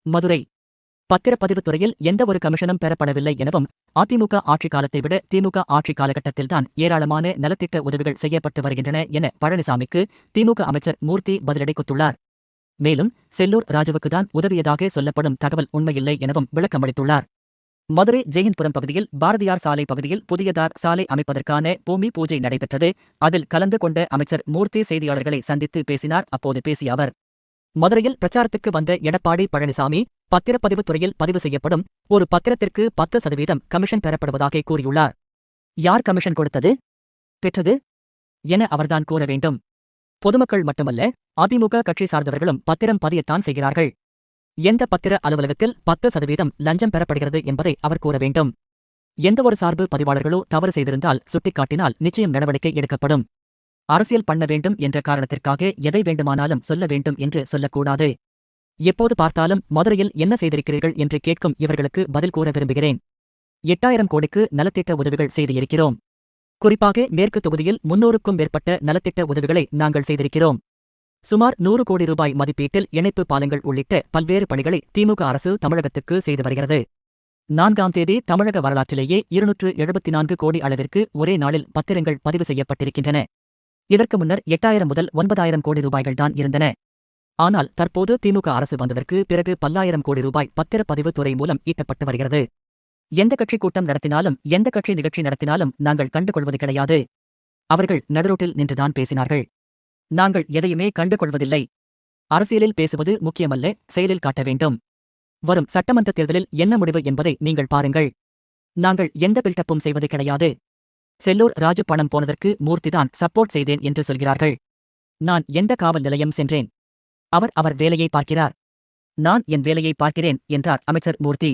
மதுரை பத்திரப்பதிவுத் துறையில் எந்த ஒரு கமிஷனும் பெறப்படவில்லை எனவும் அதிமுக ஆட்சி காலத்தை விட திமுக ஆட்சி காலகட்டத்தில்தான் ஏராளமான நலத்திட்ட உதவிகள் செய்யப்பட்டு வருகின்றன என பழனிசாமிக்கு திமுக அமைச்சர் மூர்த்தி பதிலடி கொடுத்துள்ளார். மேலும் செல்லூர் ராஜுவுக்குதான் உதவியதாக சொல்லப்படும் தகவல் உண்மையில்லை எனவும் விளக்கமளித்துள்ளார். மதுரை ஜெயந்த்புரம் பகுதியில் பாரதியார் சாலை பகுதியில் புதியதார் சாலை அமைப்பதற்கான பூமி பூஜை நடைபெற்றது. அதில் கலந்து கொண்ட அமைச்சர் மூர்த்தி செய்தியாளர்களை சந்தித்து பேசினார். அப்போது பேசிய அவர், மதுரையில் பிரச்சாரத்துக்கு வந்த எடப்பாடி பழனிசாமி பத்திரப்பதிவுத் துறையில் பதிவு செய்யப்படும் ஒரு பத்திரத்திற்கு 10% கமிஷன் பெறப்படுவதாக கூறியுள்ளார். யார் கமிஷன் கொடுத்தது, பெற்றது என அவர்தான் கூற வேண்டும். பொதுமக்கள் மட்டுமல்ல, அதிமுக கட்சி சார்ந்தவர்களும் பத்திரம் பதியத்தான் செய்கிறார்கள். எந்த பத்திர அலுவலகத்தில் 10% லஞ்சம் பெறப்படுகிறது என்பதை அவர் கூற வேண்டும். எந்தவொரு சார்பு பதிவாளர்களோ தவறு செய்திருந்தால் சுட்டிக்காட்டினால் நிச்சயம் நடவடிக்கை எடுக்கப்படும். அரசியல் பண்ண வேண்டும் என்ற காரணத்திற்காக எதை வேண்டுமானாலும் சொல்ல வேண்டும் என்று சொல்லக்கூடாது. எப்போது பார்த்தாலும் மதுரையில் என்ன செய்திருக்கிறீர்கள் என்று கேட்கும் இவர்களுக்கு பதில் கூற விரும்புகிறேன். 8000 கோடிக்கு நலத்திட்ட உதவிகள் செய்திருக்கிறோம். குறிப்பாக மேற்கு தொகுதியில் 300க்கும் மேற்பட்ட நலத்திட்ட உதவிகளை நாங்கள் செய்திருக்கிறோம். சுமார் 100 கோடி ரூபாய் மதிப்பீட்டில் இணைப்பு பாலங்கள் உள்ளிட்ட பல்வேறு பணிகளை திமுக அரசு தமிழகத்துக்கு செய்து வருகிறது. 4ஆம் தேதி தமிழக வரலாற்றிலேயே 274 கோடி அளவிற்கு ஒரே நாளில் பத்திரங்கள் பதிவு செய்யப்பட்டிருக்கின்றன. இதற்கு முன்னர் 8000 முதல் 9000 கோடி ரூபாய்கள்தான் இருந்தன. ஆனால் தற்போது திமுக அரசு வந்ததற்கு பிறகு பல்லாயிரம் கோடி ரூபாய் பத்திரப்பதிவு துறை மூலம் ஈட்டப்பட்டு வருகிறது. எந்த கட்சி கூட்டம் நடத்தினாலும் எந்த கட்சி நிகழ்ச்சி நடத்தினாலும் நாங்கள் கண்டுகொள்வது கிடையாது. அவர்கள் நடுரோட்டில் நின்றுதான் பேசினார்கள். நாங்கள் எதையுமே கண்டுகொள்வதில்லை. அரசியலில் பேசுவது முக்கியமல்ல, செயலில் காட்ட வேண்டும். வரும் சட்டமன்ற தேர்தலில் என்ன முடிவு என்பதை நீங்கள் பாருங்கள். நாங்கள் எந்த பில்டப்பும் செய்வது கிடையாது. செல்லூர் ராஜு பணம் போனதற்கு மூர்த்திதான் சப்போர்ட் செய்தேன் என்று சொல்கிறார்கள். நான் எந்த காவல் நிலையம் சென்றேன்? அவர் வேலையை பார்க்கிறார். நான் என் வேலையை பார்க்கிறேன் என்றார் அமைச்சர் மூர்த்தி.